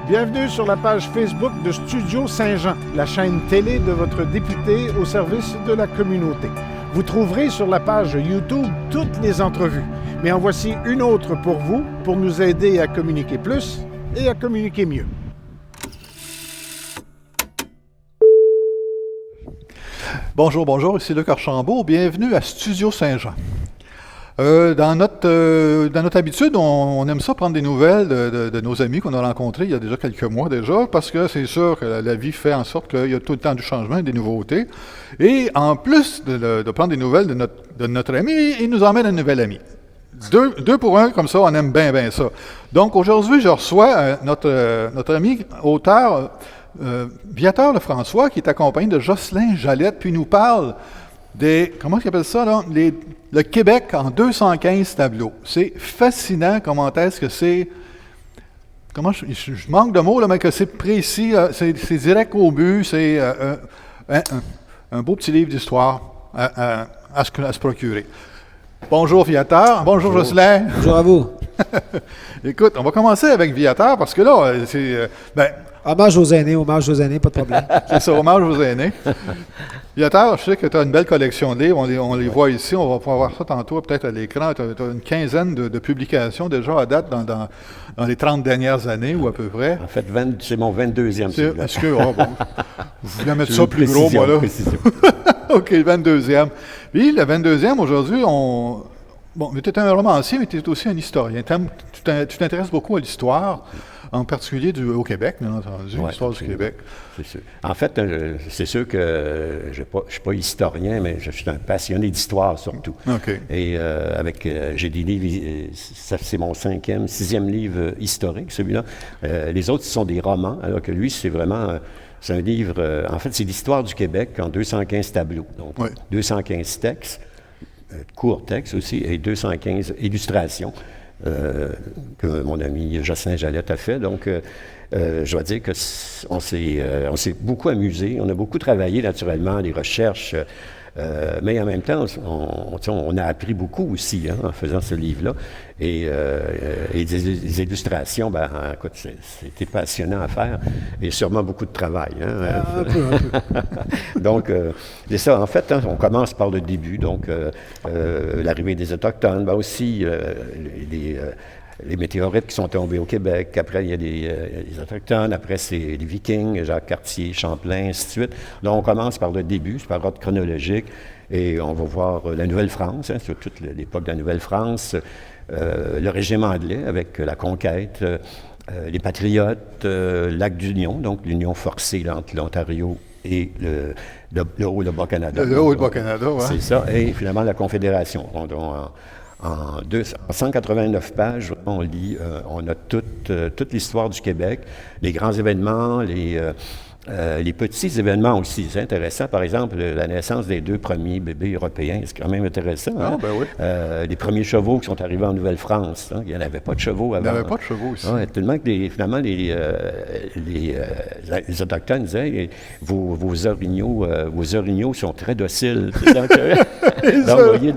Bienvenue sur la page Facebook de Studio Saint-Jean, la chaîne télé de votre député au service de la communauté. Vous trouverez sur la page YouTube toutes les entrevues, mais en voici une autre pour vous, pour nous aider à communiquer plus et à communiquer mieux. Bonjour, ici Luc Archambault. Bienvenue à Studio Saint-Jean. Dans notre habitude, on aime ça prendre des nouvelles de nos amis qu'on a rencontrés il y a déjà quelques mois déjà, parce que c'est sûr que la vie fait en sorte qu'il y a tout le temps du changement et des nouveautés. Et en plus de prendre des nouvelles de notre ami, il nous emmène un nouvel ami. Deux pour un, comme ça, on aime bien ça. Donc aujourd'hui, je reçois notre ami auteur Viateur Lefrançois, qui est accompagné de Jocelyn Jalette, puis il nous parle comment ils appellent ça, là? Le Québec en 215 tableaux. C'est fascinant comment est-ce que c'est... Je manque de mots, là, mais que c'est précis, c'est direct au but, c'est un beau petit livre d'histoire à se procurer. Bonjour Viateur, bonjour Jocelyn. Bonjour à vous. Écoute, on va commencer avec Viateur, parce que là, c'est... Hommage aux aînés, pas de problème. C'est ça, hommage aux aînés. Viateur, je sais que tu as une belle collection de livres, on les voit ici, on va pouvoir voir ça tantôt, peut-être à l'écran. Tu as une quinzaine de publications déjà à date dans les 30 dernières années, ou à peu près. En fait, c'est mon 22e. Est-ce que, bon, je voulais mettre ça plus gros, moi, là. OK, le 22e. Puis, le 22e, aujourd'hui, Bon, mais tu es un romancier, mais tu es aussi un historien. Tu t'intéresses beaucoup à l'histoire, en particulier au Québec, bien entendu, l'histoire du Québec. C'est sûr. En fait, c'est sûr que je ne suis pas historien, mais je suis un passionné d'histoire surtout. OK. Et j'ai des livres, c'est mon 6e livre historique, celui-là. Les autres, ce sont des romans, alors que lui, c'est vraiment... c'est un livre, en fait, c'est l'histoire du Québec en 215 tableaux. Donc, 215 textes. Court texte aussi, et 215 illustrations que mon ami Jocelyn Jalette a fait. Donc, je dois dire qu'on s'est beaucoup amusé. On a beaucoup travaillé, naturellement, les recherches, mais en même temps, on a appris beaucoup aussi en faisant ce livre-là. Et des illustrations, écoute, c'était passionnant à faire et sûrement beaucoup de travail. Un peu. Donc, c'est ça. En fait, on commence par le début. Donc, l'arrivée des Autochtones, aussi les météorites qui sont tombés au Québec. Après, il y a les Autochtones. Après, c'est les Vikings, Jacques Cartier, Champlain, ainsi de suite. Donc, on commence par le début, c'est par ordre chronologique. Et on va voir la Nouvelle-France, sur toute l'époque de la Nouvelle-France, le régime anglais avec la conquête, les patriotes, l'acte d'union, donc l'union forcée là, entre l'Ontario et le Haut-Bas-Canada. Le Haut-Bas-Canada, oui. C'est ça. Et finalement, la Confédération. En 189 pages, on lit, on a toute l'histoire du Québec, les grands événements, les petits événements aussi. C'est intéressant. Par exemple, la naissance des 2 premiers bébés européens, c'est quand même intéressant. Ah, ben oui. Les premiers chevaux qui sont arrivés en Nouvelle-France. Il n'y en avait pas de chevaux avant. Il n'y avait pas de chevaux ici. Tellement que finalement, les Autochtones disaient vos orignaux sont très dociles. Donc, vous voyez,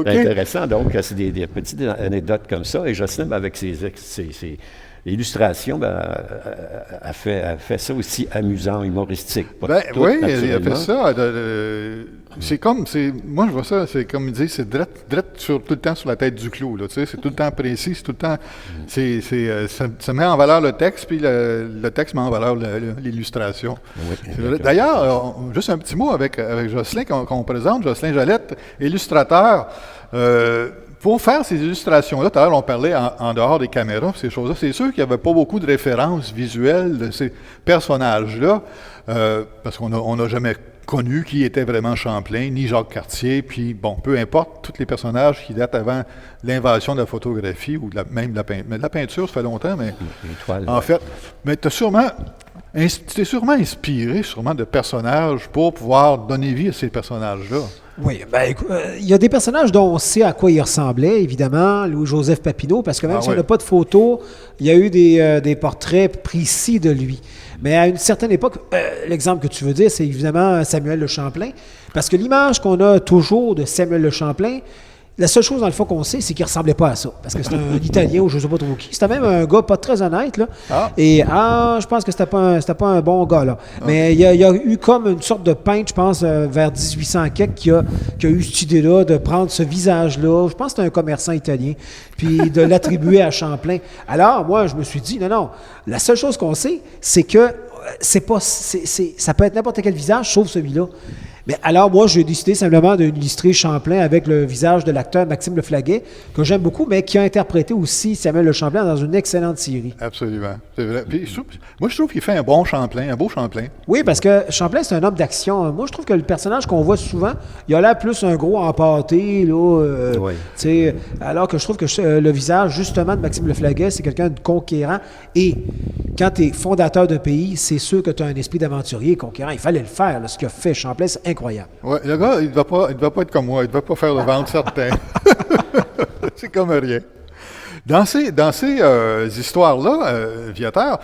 intéressant. Donc, c'est des petites anecdotes comme ça. Et Jocelyn, avec ses l'illustration, a fait ça aussi amusant, humoristique. Oui, il a fait ça. Moi, je vois ça, c'est comme il dit, c'est drette tout le temps sur la tête du clou. Là, c'est tout le temps précis, c'est tout le temps... ça met en valeur le texte, puis le texte met en valeur l'illustration. Oui, d'ailleurs, juste un petit mot avec Jocelyn qu'on présente, Jocelyn Jalette, illustrateur. Pour faire ces illustrations-là, tout à l'heure, on parlait en dehors des caméras, ces choses-là. C'est sûr qu'il n'y avait pas beaucoup de références visuelles de ces personnages-là, parce qu'on n'a jamais connu qui était vraiment Champlain, ni Jacques Cartier, puis bon, peu importe, tous les personnages qui datent avant l'invention de la photographie ou même de la peinture. Mais de la peinture, ça fait longtemps, mais en fait, mais tu t'es sûrement inspiré de personnages pour pouvoir donner vie à ces personnages-là. Oui, il y a des personnages dont on sait à quoi ils ressemblaient, évidemment, Louis-Joseph Papineau, parce que même si on n'a pas de photos, il y a eu des portraits précis de lui. Mais à une certaine époque, l'exemple que tu veux dire, c'est évidemment Samuel Le Champlain, parce que l'image qu'on a toujours de Samuel Le Champlain, La seule chose, dans le fond, qu'on sait, c'est qu'il ne ressemblait pas à ça. Parce que c'est un Italien ou je ne sais pas trop qui. C'était même un gars pas très honnête, là. Et je pense que c'était pas un bon gars, là. Mais il y a eu comme une sorte de peintre, je pense, vers 1800 quelque, qui a eu cette idée-là de prendre ce visage-là. Je pense que c'était un commerçant italien. Puis de l'attribuer à Champlain. Alors, moi, je me suis dit, non. La seule chose qu'on sait, c'est que ça peut être n'importe quel visage, sauf celui-là. Mais alors, moi, j'ai décidé simplement d'illustrer Champlain avec le visage de l'acteur Maxime Leflaguet, que j'aime beaucoup, mais qui a interprété aussi Samuel Le Champlain dans une excellente série. Absolument, c'est vrai. Puis, moi, je trouve qu'il fait un bon Champlain, un beau Champlain. Oui, parce que Champlain, c'est un homme d'action. Moi, je trouve que le personnage qu'on voit souvent, il a l'air plus un gros empâté, là. Oui. Alors que je trouve que le visage, justement, de Maxime Leflaguet, c'est quelqu'un de conquérant. Et quand tu es fondateur d'un pays, c'est sûr que tu as un esprit d'aventurier conquérant. Il fallait le faire, là, ce qu'a fait Champlain, c'est incroyable. Oui, le gars, il ne devait pas être comme moi. Il ne devait pas faire le ventre certain. C'est comme rien. Dans ces histoires-là, Viateur,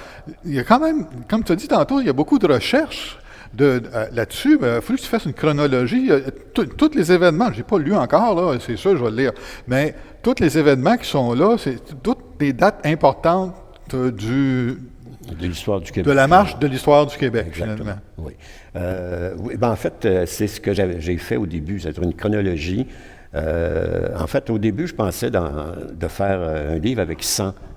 il y a quand même, comme tu as dit tantôt, il y a beaucoup de recherches là-dessus. Il faut que tu fasses une chronologie. Tous les événements, je n'ai pas lu encore, là, c'est sûr, je vais le lire. Mais tous les événements qui sont là, c'est toutes des dates importantes de l'histoire du Québec. De la marche de l'histoire du Québec, exactement. Finalement. Oui. En fait, c'est ce que j'ai fait au début, c'est-à-dire une chronologie. En fait, au début, je pensais de faire un livre avec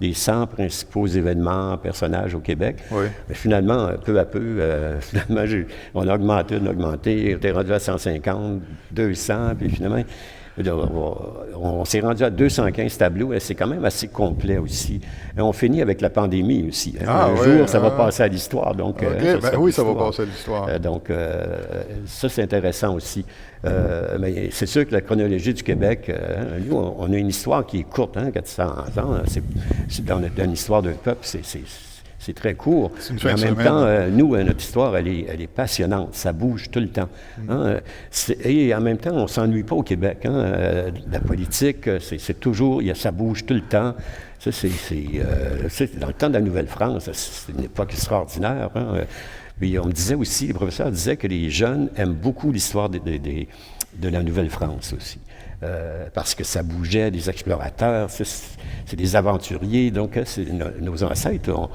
les 100 principaux événements, personnages au Québec. Oui. Mais finalement, peu à peu, on a augmenté, on est rendu à 150, 200, puis finalement, on s'est rendu à 215 tableaux, et c'est quand même assez complet aussi. Et on finit avec la pandémie aussi. Un jour, ça va passer à l'histoire. Donc, ça va passer à l'histoire. Ça, c'est intéressant aussi. Mais c'est sûr que la chronologie du Québec, nous, on a une histoire qui est courte, 400 ans. C'est dans une histoire d'un peuple, c'est très court. Mais en même temps, nous, notre histoire, elle est passionnante. Ça bouge tout le temps. Et en même temps, on ne s'ennuie pas au Québec. La politique, c'est toujours, ça bouge tout le temps. Ça, c'est dans le temps de la Nouvelle-France, c'est une époque extraordinaire. Puis on me disait aussi, le professeur disait que les jeunes aiment beaucoup l'histoire de la Nouvelle-France aussi. Parce que ça bougeait, des explorateurs, c'est des aventuriers. Donc, nos ancêtres,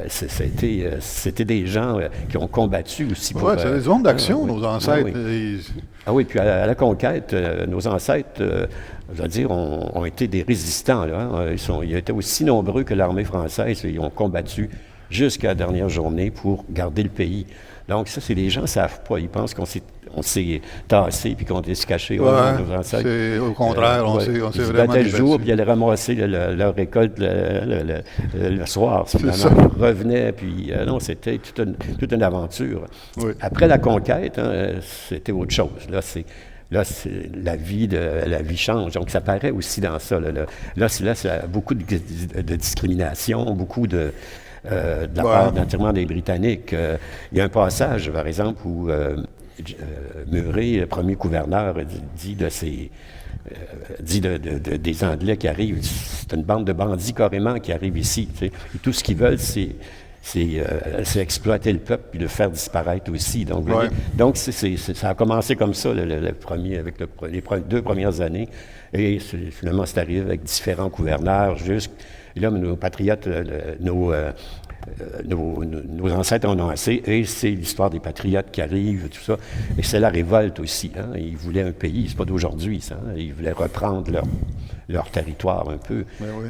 c'était des gens qui ont combattu aussi. Oui, c'est des zones d'action, nos ancêtres. Oui, puis à la conquête, nos ancêtres, je veux dire, ont été des résistants. Là, ils étaient aussi nombreux que l'armée française. Ils ont combattu jusqu'à la dernière journée pour garder le pays. Donc ça, les gens ne savent pas. Ils pensent qu'on s'est tassé puis qu'on est se caché. Nos ancêtres. Au contraire, on s'est vraiment débattu. Le jour, puis ils allaient ramasser leur récolte le soir. Finalement, ils revenaient, puis non, c'était toute une aventure. Oui. Après la conquête, c'était autre chose. Là, la vie change. Donc, ça paraît aussi dans ça. Là, c'est beaucoup de discrimination, beaucoup de la part naturellement des Britanniques. Il y a un passage, par exemple, où Murray, le premier gouverneur, dit des Anglais qui arrivent. C'est une bande de bandits carrément qui arrivent ici. Et tout ce qu'ils veulent, c'est exploiter le peuple et le faire disparaître aussi. Donc, ça a commencé comme ça, avec les 2 premières années. Et finalement, c'est arrivé avec différents gouverneurs. Et là, nos patriotes, nos ancêtres en ont assez. Et c'est l'histoire des patriotes qui arrivent, tout ça. Et c'est la révolte aussi. Ils voulaient un pays, c'est pas d'aujourd'hui, ça. Ils voulaient reprendre leur territoire un peu.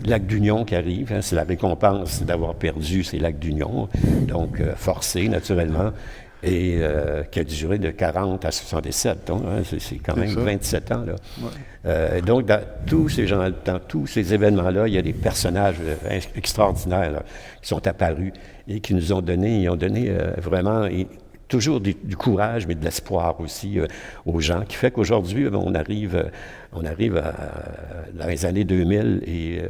Lac d'Union qui arrive, c'est la récompense d'avoir perdu ces lacs d'Union. Donc, forcé, naturellement. Et qui a duré de 40 à 67. Donc, c'est quand même 27 ans. Là. Donc, dans tous ces événements-là, il y a des personnages extraordinaires là, qui sont apparus et qui nous ont donné, vraiment toujours du courage, mais de l'espoir aussi aux gens, qui fait qu'aujourd'hui, on arrive dans les années 2000 et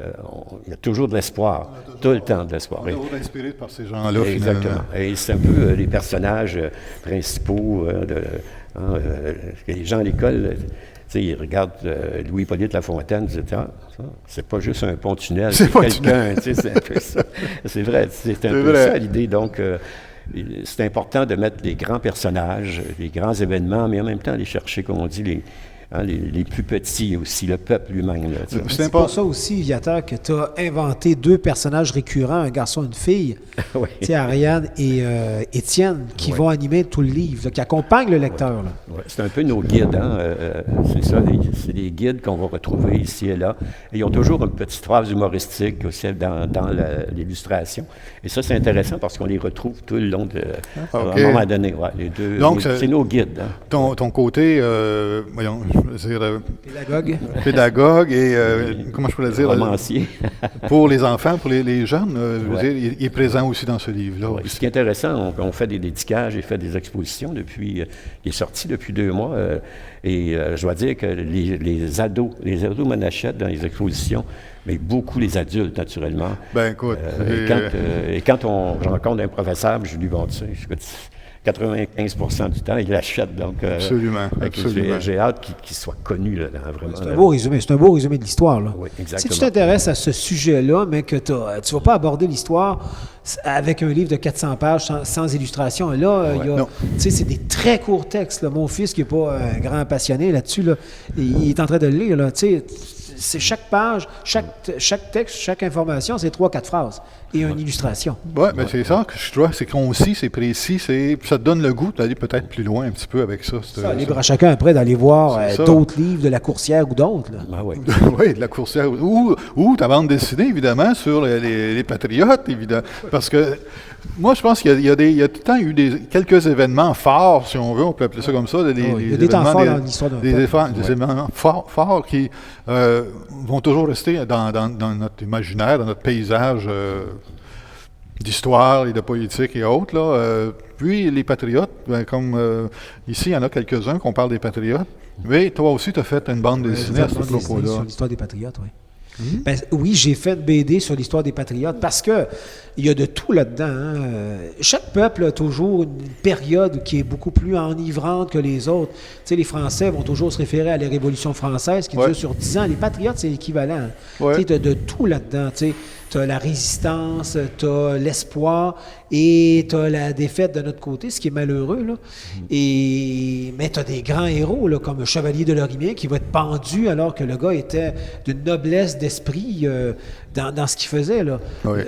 il y a toujours de l'espoir, tout le temps de l'espoir. On est toujours inspiré par ces gens-là, exactement. Finalement. Et c'est un peu les personnages principaux que les gens à l'école... ils regardent Louis-Hippolyte Lafontaine, ils disent c'est pas juste un pont-tunnel, c'est quelqu'un, c'est un peu ça. C'est vrai, c'est un peu ça l'idée. Donc, c'est important de mettre les grands personnages, les grands événements, mais en même temps aller chercher, comme on dit, les plus petits aussi, le peuple lui-même. Là, c'est pour ça aussi, Viateur, que tu as inventé 2 personnages récurrents, un garçon et une fille, oui. Ariane et Étienne, qui vont animer tout le livre, là, qui accompagnent le lecteur. Là. Ouais. C'est un peu nos guides, c'est ça, c'est des guides qu'on va retrouver ici et là. Et ils ont toujours une petite phrase humoristique aussi dans l'illustration. Et ça, c'est intéressant parce qu'on les retrouve tout le long à un moment donné. Ouais, les deux, donc, c'est nos guides. Ton côté, voyons, je veux dire... pédagogue et, comment je pourrais dire? Romancier. Pour les enfants, pour les jeunes, je veux dire, il est présent aussi dans ce livre-là. Ouais. Ce qui est intéressant, on fait des dédicaces, j'ai fait des expositions il est sorti depuis 2 mois, et je dois dire que les ados m'en achètent dans les expositions, mais beaucoup les adultes, naturellement. Ben écoute... Et quand je rencontre un professeur, je lui vends ça. 95% du temps, il l'achète. Donc, absolument. J'ai hâte qu'il soit connu. Là, vraiment, c'est un beau résumé de l'histoire. Là. Oui, exactement. Si tu t'intéresses à ce sujet-là, mais que tu ne vas pas aborder l'histoire avec un livre de 400 pages sans illustration. Là, c'est des très courts textes. Là. Mon fils, qui n'est pas un grand passionné là-dessus, là, il est en train de le lire. Là, c'est chaque page, chaque texte, chaque information, c'est 3-4 phrases et une illustration. Oui, mais c'est ça que je trouve, c'est concis, c'est précis, ça te donne le goût d'aller peut-être plus loin un petit peu avec ça. Ça libre à chacun après d'aller voir d'autres livres de La Coursière ou d'autres. Oui, de La Coursière. Ou ta bande dessinée, évidemment, sur les Patriotes, évidemment. Parce que moi, je pense qu'il y a tout le temps eu quelques événements forts, si on veut, on peut appeler ça comme ça. Il y a des temps forts dans l'histoire d'un peuple. Des événements forts qui vont toujours rester dans notre imaginaire, dans notre paysage d'histoire et de politique et autres. Là. Puis les Patriotes, comme ici, il y en a quelques-uns qu'on parle des Patriotes. Mais toi aussi, tu as fait une bande dessinée à ce propos-là. Sur l'histoire des Patriotes, oui. Ben, oui, j'ai fait une BD sur l'histoire des Patriotes parce que il y a de tout là-dedans. Hein. Chaque peuple a toujours une période qui est beaucoup plus enivrante que les autres. Tu sais, les Français vont toujours se référer à la Révolution française qui dure sur 10 ans. Les Patriotes, c'est l'équivalent. Tu sais, tu as de tout là-dedans. Tu sais. Tu as la résistance, tu as l'espoir et tu as la défaite de notre côté, ce qui est malheureux. Là. Mais tu as des grands héros, là, comme le Chevalier de Lorimier, qui va être pendu alors que le gars était d'une noblesse d'esprit dans ce qu'il faisait. Là. Oui.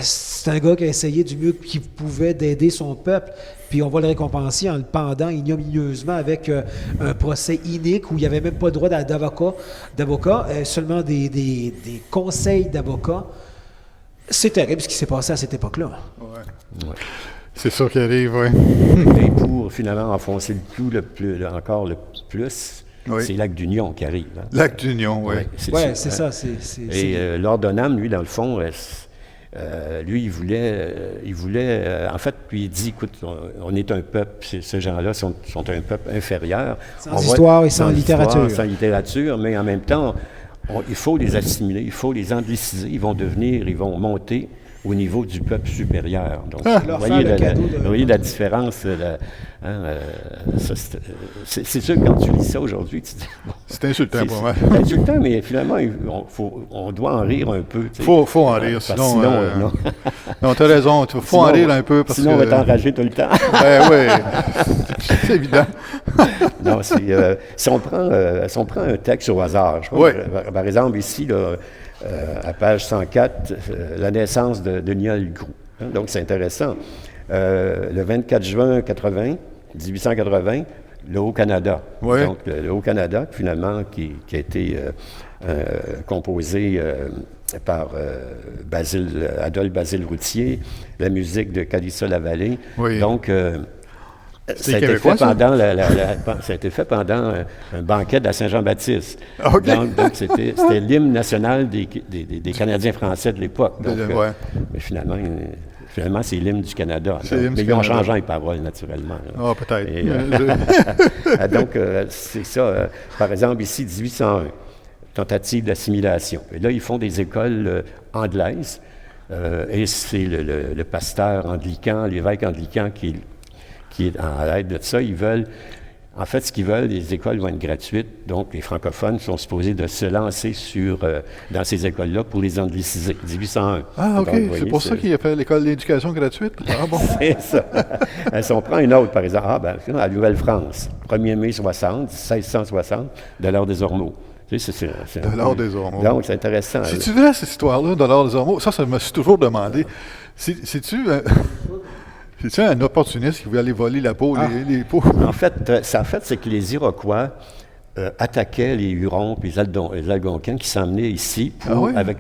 C'est un gars qui a essayé du mieux qu'il pouvait d'aider son peuple. Puis on va le récompenser en le pendant ignominieusement avec un procès inique où il n'y avait même pas le droit d'avocat, seulement des conseils d'avocats. C'est terrible ce qui s'est passé à cette époque-là. Ouais. C'est ça qui arrive, oui. Et pour finalement enfoncer le clou le plus, c'est Lac d'Union qui arrive. Hein. Lac d'Union, oui. Oui, c'est ça. Et Lord Donham, lui, dans le fond, lui, il voulait en fait, puis il dit, écoute, on est un peuple, ces gens-là sont un peuple inférieur. Sans histoire et sans littérature. Sans littérature, mais en même temps, il faut les assimiler, il faut les angliciser, ils vont monter au niveau du peuple supérieur. Donc, vous voyez la différence. C'est sûr que quand tu lis ça aujourd'hui, tu dis... Bon, c'est insultant pour moi. C'est insultant, mais finalement, on doit en rire un peu. Il faut en rire, sinon... non, tu as raison, il faut en rire un peu. Parce sinon, on va t'enrager tout le temps. Oui, c'est évident. Non, si on prend un texte au hasard, je crois, par exemple, ici, là, à page 104, la naissance de Niall Groulx. Hein, donc, c'est intéressant. Le 24 juin 1880, le Haut-Canada. Oui. Donc, le Haut-Canada, finalement, qui a été composé par Adolphe Basile Routier, la musique de Calissa Lavallée. Oui. Donc, ça a été fait pendant un banquet de la Saint-Jean-Baptiste. Okay. Donc c'était l'hymne national des Canadiens français de l'époque. Mais finalement, c'est l'hymne du Canada. Mais ils ont changé les paroles, naturellement. Ah, peut-être. Donc, c'est ça. Par exemple, ici, 1801, tentative d'assimilation. Et là, ils font des écoles anglaises. Et c'est le pasteur anglican, l'évêque anglican qui est à l'aide de ça. Ils veulent, En fait, ce qu'ils veulent, les écoles vont être gratuites, donc les francophones sont supposés de se lancer dans ces écoles-là pour les angliciser. 1801. Ah, OK. Donc, vous c'est voyez, pour ça qu'il a fait l'école d'éducation gratuite. Ah bon? C'est ça. Si on prend une autre, par exemple, la Nouvelle-France, 1er mai 1660, de l'heure des Ormeaux. Tu sais, De l'or des Ormeaux. Donc, c'est intéressant. C'est-tu vrai, cette histoire-là, de l'or des Ormeaux? Ça, je me suis toujours demandé. C'est-tu un opportuniste qui voulait aller voler la peau, les peaux? En fait, c'est que les Iroquois attaquaient les Hurons et les Algonquins qui s'emmenaient ici avec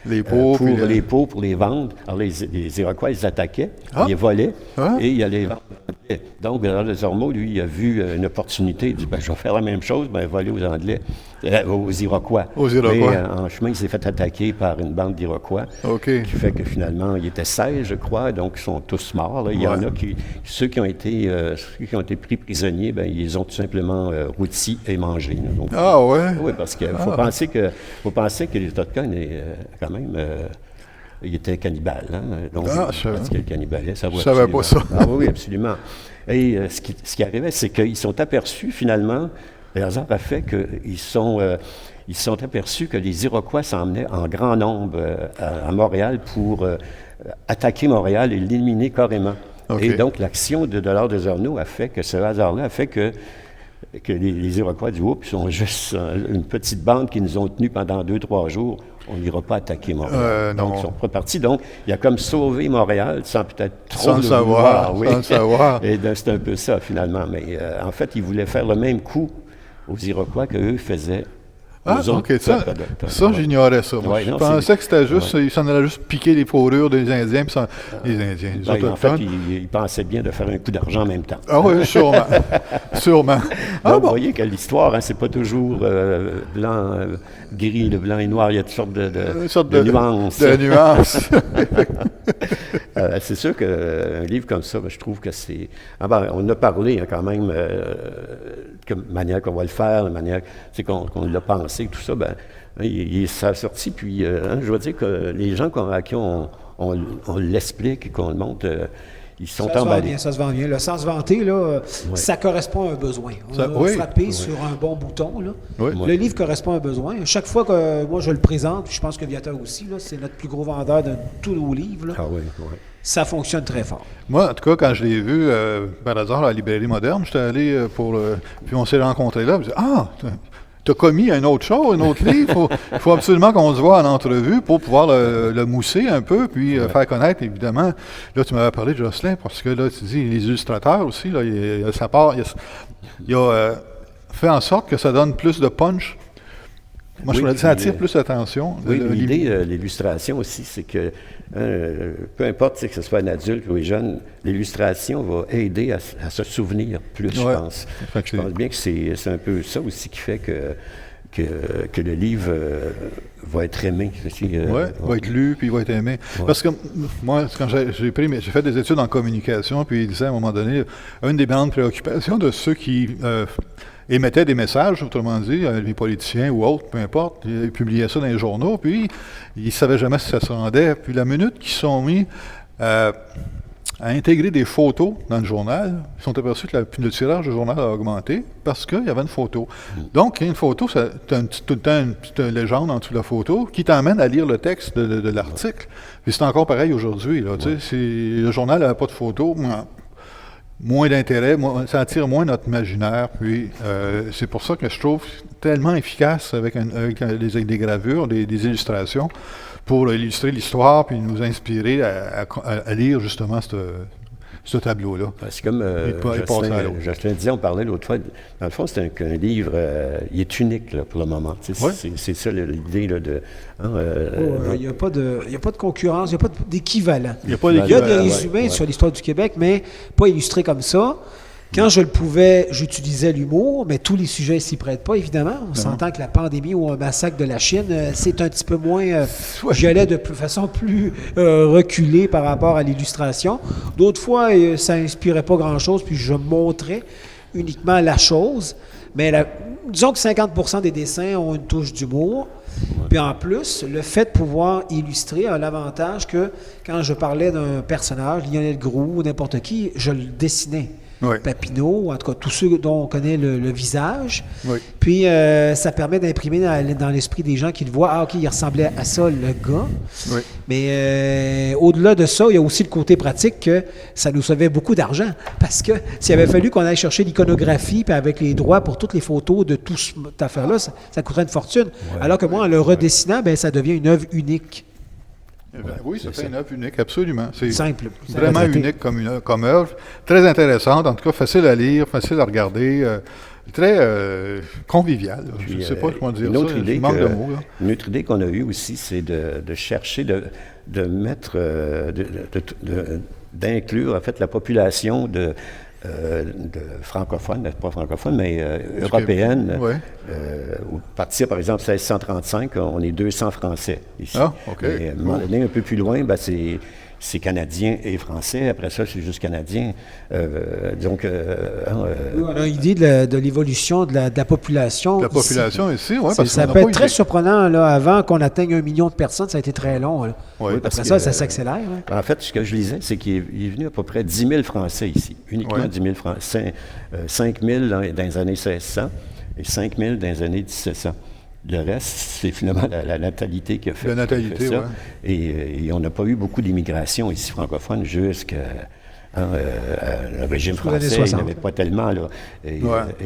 les peaux, les peaux pour les vendre. Alors, les Iroquois, ils attaquaient, ils les volaient et ils allaient vendre. Donc, Bernard des Ormeaux, lui, il a vu une opportunité. Il dit, je vais faire la même chose, voler aux Anglais, aux Iroquois. Mais en chemin, il s'est fait attaquer par une bande d'Iroquois, qui fait que finalement, il était 16, je crois, donc ils sont tous morts. Là. Il y en a ceux qui ont été pris prisonniers, ils ont tout simplement rôtis et mangés. Donc, oui, parce qu'il faut penser que les Autochtones, quand même... il était cannibale, hein? Donc, parce que le cannibale, ça je ne savais pas ça. Ah oui, absolument. Et ce qui arrivait, c'est qu'ils sont aperçus, finalement, le hasard a fait qu'ils sont aperçus que les Iroquois s'emmenaient en grand nombre à Montréal pour attaquer Montréal et l'éliminer carrément. Okay. Et donc, l'action de Dollard des Ormeaux a fait que ce hasard-là a fait que les Iroquois du Oups sont juste une petite bande qui nous ont tenus pendant 2-3 jours. On n'ira pas attaquer Montréal. Donc, ils sont pas partis. Donc, il a comme sauvé Montréal sans peut-être trop le savoir. Sans le savoir. Et c'est un peu ça, finalement. Mais en fait, il voulait faire le même coup aux Iroquois qu'eux faisaient. OK. Ça, j'ignorais ça. Moi, je pensais que c'était juste, il s'en allait juste piquer les fourrures des Indiens. Puis les Indiens, les Autochtones. En fait, il pensait bien de faire un coup d'argent en même temps. Ah oui, sûrement. Sûrement. Donc, vous voyez que l'histoire, c'est pas toujours blanc, gris, le blanc et noir. Il y a toutes sortes de nuances. De nuances. C'est sûr qu'un livre comme ça, je trouve que c'est... on a parlé quand même de la manière qu'on va le faire, la manière qu'on l'a pensé, tout ça, ça a sorti. Puis, je dois dire que les gens à qui on l'explique et qu'on le montre, ils sont emballés. Ça se vend bien. Le sens vanté, là, ça correspond à un besoin. On a frappé sur un bon bouton. Là. Le livre correspond à un besoin. Chaque fois que moi je le présente, je pense que Viateur aussi, là, c'est notre plus gros vendeur de tous nos livres. Là. Ça fonctionne très fort. Moi, en tout cas, quand je l'ai vu par hasard à la librairie moderne, j'étais allé puis on s'est rencontrés là. Je me disais, t'as commis un autre livre. Il faut absolument qu'on se voit en entrevue pour pouvoir le mousser un peu, puis faire connaître, évidemment. Là, tu m'avais parlé de Jocelyn, parce que là, tu dis, les illustrateurs aussi, là, il a fait en sorte que ça donne plus de punch. Moi, je me dis, ça attire plus l'attention. Oui, l'idée de l'illustration aussi, c'est que peu importe que ce soit un adulte ou un jeune, l'illustration va aider à se souvenir plus, je pense. Je pense bien que c'est un peu ça aussi qui fait que le livre va être aimé. Va être lu, puis il va être aimé. Ouais. Parce que moi, quand j'ai fait des études en communication, puis il disait à un moment donné, une des grandes préoccupations de ceux qui émettaient des messages, autrement dit, les politiciens ou autres, peu importe, ils publiaient ça dans les journaux, puis ils ne savaient jamais si ça se rendait. Puis la minute qu'ils sont mis à intégrer des photos dans le journal, ils sont aperçus que le tirage du journal a augmenté parce qu'il y avait une photo. Donc, une photo, tu as tout le temps une petite légende en dessous de la photo qui t'emmène à lire le texte de l'article. Puis c'est encore pareil aujourd'hui. Là, si le journal n'avait pas de photo, moins d'intérêt, ça attire moins notre imaginaire. Puis c'est pour ça que je trouve tellement efficace avec des gravures, des illustrations, pour illustrer l'histoire puis nous inspirer à lire justement ce tableau-là. C'est comme Jocelyn disait, on parlait l'autre fois, dans le fond, c'est un livre, il est unique là, pour le moment. C'est ça l'idée là, de... Il n'y a pas de concurrence, il n'y a pas d'équivalent. Il y a des résumés sur l'histoire du Québec, mais pas illustrés comme ça. Quand je le pouvais, j'utilisais l'humour, mais tous les sujets s'y prêtent pas, évidemment. On s'entend que la pandémie ou un massacre de la Chine, c'est un petit peu moins... J'y allais de façon plus reculée par rapport à l'illustration. D'autres fois, ça n'inspirait pas grand-chose, puis je montrais uniquement la chose. Mais disons que 50% des dessins ont une touche d'humour. Puis en plus, le fait de pouvoir illustrer a l'avantage que quand je parlais d'un personnage, Lionel Groulx ou n'importe qui, je le dessinais. Papineau, en tout cas tous ceux dont on connaît le visage. Oui. Puis ça permet d'imprimer dans l'esprit des gens qui le voient, OK, il ressemblait à ça, le gars. Oui. Mais au-delà de ça, il y a aussi le côté pratique que ça nous sauvait beaucoup d'argent. Parce que s'il avait fallu qu'on aille chercher l'iconographie, puis avec les droits pour toutes les photos de toute cette affaire-là, ça coûterait une fortune. Alors que moi, en le redessinant, ça devient une œuvre unique. Oui, ça fait une œuvre unique, absolument. C'est simple. Vraiment unique comme œuvre. Très intéressante, en tout cas facile à lire, facile à regarder, très convivial. Je ne sais pas comment dire ça, il manque de mots. Une autre idée qu'on a eue aussi, c'est de chercher, de mettre, d'inclure en fait la population de francophones, pas francophones, mais européennes. Partir, par exemple, 1635, on est 200 Français ici. Ah, OK. Mais à un moment donné, un peu plus loin, c'est Canadien et Français. Après ça, c'est juste Canadien. Donc, on a une idée de l'évolution de la population. De la population ici, oui. Ça peut être très surprenant. Là, avant qu'on atteigne 1 million de personnes, ça a été très long. Là. Oui, après ça s'accélère. Hein. En fait, ce que je lisais, c'est qu'il est venu à peu près 10 000 Français ici. Uniquement 10 000 Français. 5 000 dans les années 1600 et 5 000 dans les années 1700. Le reste, c'est finalement la natalité qui a fait, ça. Ouais. Et on n'a pas eu beaucoup d'immigration ici francophone jusqu'à le régime français. Il n'y avait pas tellement. Là. Et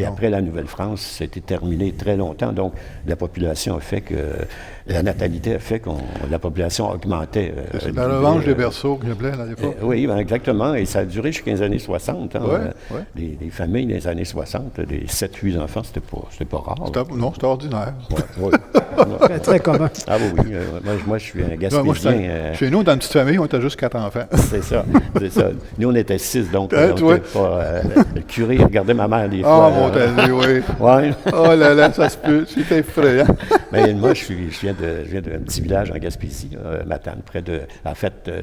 après la Nouvelle-France, c'était terminé très longtemps. Donc, la population a fait que... La natalité a fait que la population augmentait. C'est la revanche des berceaux que j'appelais à l'époque. Oui, exactement. Et ça a duré jusqu'aux années 60. Les familles des années 60, des 7-8 enfants, c'était pas rare. C'était ordinaire. Très, très commun. Ah oui. Moi, je suis un Gaspésien. Chez nous, dans une petite famille, on était juste 4 enfants. C'est ça. Nous, on était 6, donc le curé regardait ma mère des fois. Ah, mon Dieu, oui. Ouais. Oh là là, ça se peut. C'était effrayant. Mais moi, je viens d'un petit village en Gaspésie, Matane,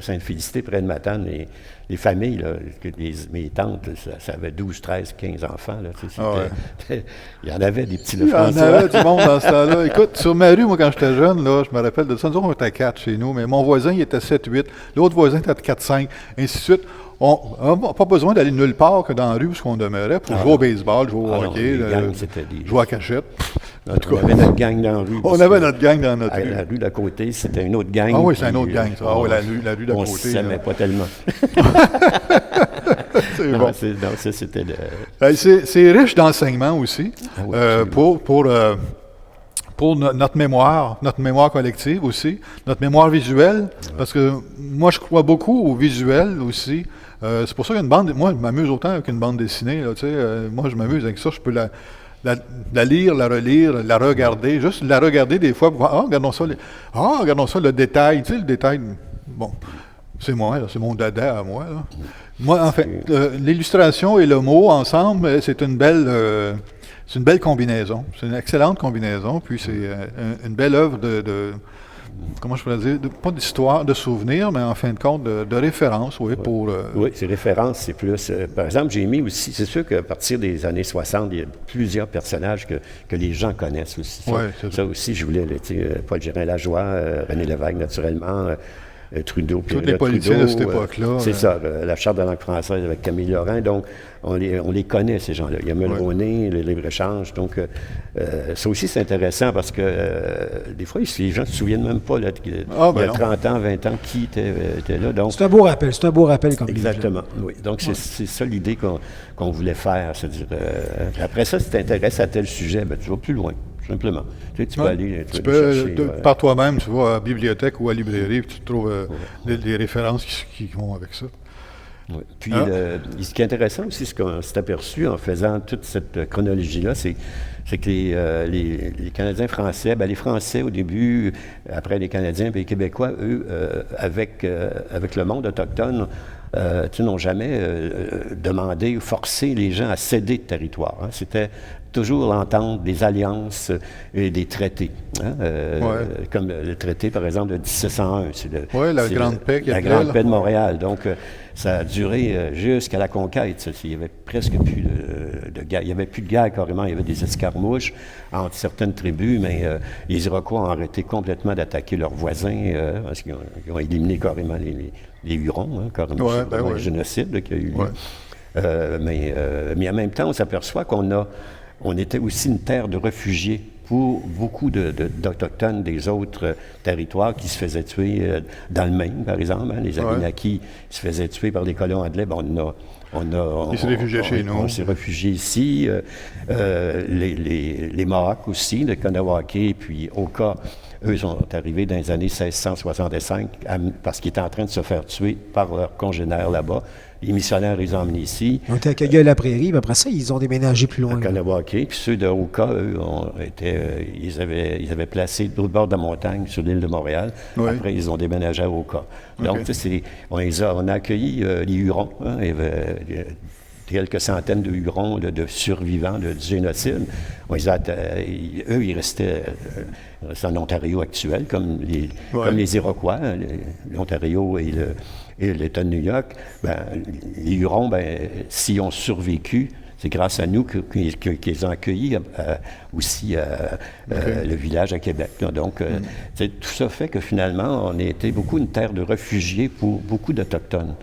Sainte-Félicité, près de Matane. Les familles, là, mes tantes, ça avait 12, 13, 15 enfants. Là, il y en avait des petits Lefrançois. Il y en avait du monde dans ce temps-là. Écoute, sur ma rue, moi, quand j'étais jeune, là, je me rappelle de ça. Nous autres, on était 4 chez nous, mais mon voisin, il était 7, 8. L'autre voisin était 4, 5, ainsi de suite. On n'a pas besoin d'aller nulle part que dans la rue où on demeurait pour jouer au baseball, jouer au hockey, jouer à cachette. On avait notre gang dans la rue. On avait notre gang dans notre rue. La rue d'à côté, c'était une autre gang. Ah oui, c'est une autre gang. Ça. Ah oui, la rue d'à côté. On ne s'aimait pas tellement. C'est bon. Ça, c'était c'est riche d'enseignements aussi pour notre mémoire collective aussi, notre mémoire visuelle, parce que moi, je crois beaucoup au visuel aussi. C'est pour ça qu'une bande... Moi, je m'amuse autant avec une bande dessinée. Là, moi, je m'amuse avec ça. Je peux la lire, la relire, la regarder. Juste la regarder des fois pour voir, regardons ça, le détail. Tu sais, le détail... Bon, c'est moi, là, c'est mon dada à moi. Là. Moi, en fait, l'illustration et le mot ensemble, c'est une belle combinaison. C'est une excellente combinaison. Puis c'est une belle œuvre de comment je pourrais dire, pas d'histoire, de souvenirs, mais en fin de compte, de référence, pour... Oui, c'est référence, c'est plus... par exemple, j'ai mis aussi... C'est sûr qu'à partir des années 60, il y a plusieurs personnages que les gens connaissent aussi. Ça aussi, je voulais, Paul Gérin-Lajoie, René Lévesque, naturellement... Trudeau. Tous les politiciens de cette époque-là. C'est ça, la Charte de la langue française avec Camille Lorrain. Donc, on les connaît, ces gens-là. Il y a Mulroney, le libre-échange. Donc, ça aussi, c'est intéressant parce que des fois, les gens ne se souviennent même pas, là, il y a 30 ans, 20 ans, qui était là. Donc, c'est un beau rappel. Comme exactement, oui. Donc, c'est ça l'idée qu'on voulait faire. C'est-à-dire, après ça, si tu t'intéresses à tel sujet, tu vas plus loin. Simplement. Tu peux aller chercher, par toi-même, tu vas à la bibliothèque ou à la librairie, puis tu trouves des références qui vont avec ça. Oui. Puis, ce qui est intéressant aussi, ce qu'on s'est aperçu en faisant toute cette chronologie-là, c'est que les Canadiens français, les Français au début, après les Canadiens et les Québécois, eux, avec le monde autochtone, n'ont jamais demandé ou forcé les gens à céder de territoire. Hein. C'était toujours l'entente des alliances et des traités. Hein, comme le traité, par exemple, de 1701. La Grande Paix. La Grande Paix de Montréal. Donc, ça a duré jusqu'à la conquête. Il n'y avait presque plus de guerre. Il n'y avait plus de guerre carrément. Il y avait des escarmouches entre certaines tribus, mais les Iroquois ont arrêté complètement d'attaquer leurs voisins parce qu'ils ont éliminé carrément les Hurons, carrément. Le génocide qu'il y a eu lieu. Mais en même temps, on s'aperçoit on était aussi une terre de réfugiés pour beaucoup d'Autochtones des autres territoires qui se faisaient tuer dans le Maine, par exemple. Les Abenakis se faisaient tuer par les colons anglais. Ils se réfugiaient chez nous. On s'est réfugiés ici. Les Mohawks aussi, de Kanawake, puis Oka, eux sont arrivés dans les années 1665 parce qu'ils étaient en train de se faire tuer par leurs congénères là-bas. Les missionnaires les ont emmenés ici. Ils ont été accueillis à la prairie, mais après ça, ils ont déménagé plus loin. À Kanawake. Puis ceux de Oka, eux, ils avaient placé de l'autre bord de la montagne, sur l'île de Montréal. Oui. Après, ils ont déménagé à Oka. Donc, on a accueilli les Hurons. Hein, il y avait quelques centaines de Hurons de survivants du génocide. Eux, ils restaient en Ontario actuel, comme les Iroquois, l'Ontario et l'État de New York. Les Hurons, s'ils ont survécu, c'est grâce à nous qu'ils ont accueilli aussi le village à Québec. Donc, tout ça fait que finalement, on a été beaucoup une terre de réfugiés pour beaucoup d'Autochtones,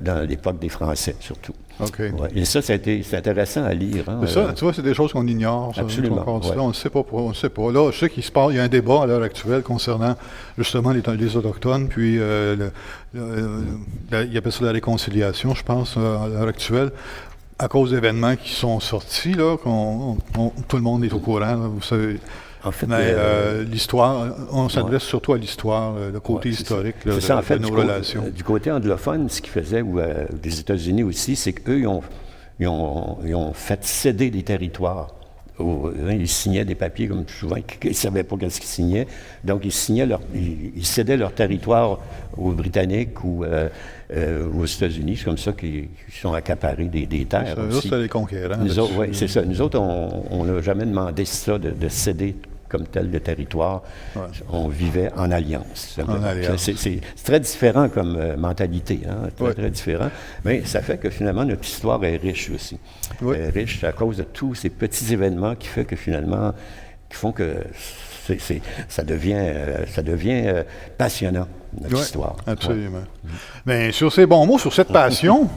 dans l'époque des Français surtout. Okay. Ouais. Et ça, c'est intéressant à lire. Hein, ça, tu vois, c'est des choses qu'on ignore. Ça, absolument. On ne sait pas. Là, je sais il y a un débat à l'heure actuelle concernant justement les Autochtones, puis il appelle ça la réconciliation, je pense, à l'heure actuelle. À cause d'événements qui sont sortis, là, tout le monde est au courant, là, vous savez. En fait, mais l'histoire, on s'adresse surtout à l'histoire, le côté historique de nos relations. Du côté anglophone, ce qu'ils faisaient, ou des États-Unis aussi, c'est qu'eux, ils ont fait céder des territoires. Ils signaient des papiers, comme souvent, ils ne savaient pas qu'est-ce qu'ils signaient. Donc, ils cédaient leur territoire aux Britanniques ou aux États-Unis. C'est comme ça qu'ils sont accaparés des terres. Ça, c'était les conquérants. Oui, c'est ça. Nous autres, on n'a jamais demandé ça, de céder comme tel le territoire. Ouais. On vivait en alliance. C'est très différent comme mentalité, hein? Très différent. Mais ça fait que finalement, notre histoire est riche aussi. Oui. Elle est riche à cause de tous ces petits événements qui font que ça devient passionnant, notre histoire. Absolument. Bien, sur ces bons mots, sur cette passion,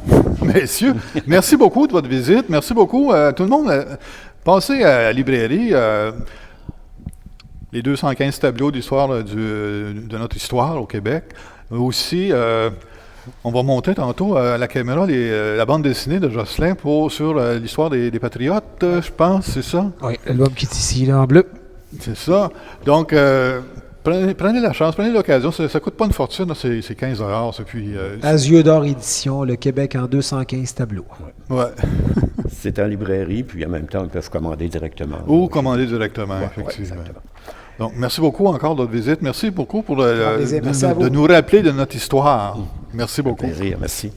messieurs, merci beaucoup de votre visite. Merci beaucoup à tout le monde. Passez à la librairie. Les 215 tableaux d'histoire de notre histoire au Québec. Aussi, on va montrer tantôt à la caméra la bande dessinée de Jocelyn sur l'histoire des Patriotes, je pense, c'est ça? Oui, l'album qui est ici, là, en bleu. C'est ça. Donc, prenez la chance, prenez l'occasion. Ça ne coûte pas une fortune, c'est 15 $. Puis, As yeux d'or édition, le Québec en 215 tableaux. Ouais. C'est en librairie, puis en même temps, ils peuvent commander directement. Ou commander directement, effectivement. Donc, merci beaucoup encore de votre visite. Merci beaucoup pour de nous rappeler de notre histoire. Merci beaucoup. Un plaisir, merci.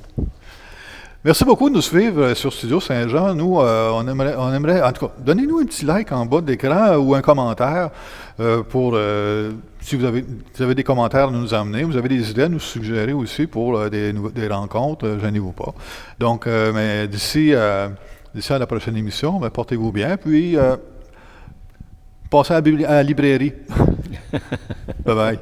Merci beaucoup de nous suivre sur Studio Saint-Jean. Nous, on aimerait, en tout cas, donnez-nous un petit like en bas de l'écran ou un commentaire si vous avez des commentaires à nous amener. Vous avez des idées à nous suggérer aussi pour des rencontres, gênez-vous pas. Donc, mais d'ici à la prochaine émission, portez-vous bien, puis passez à la librairie. Bye-bye.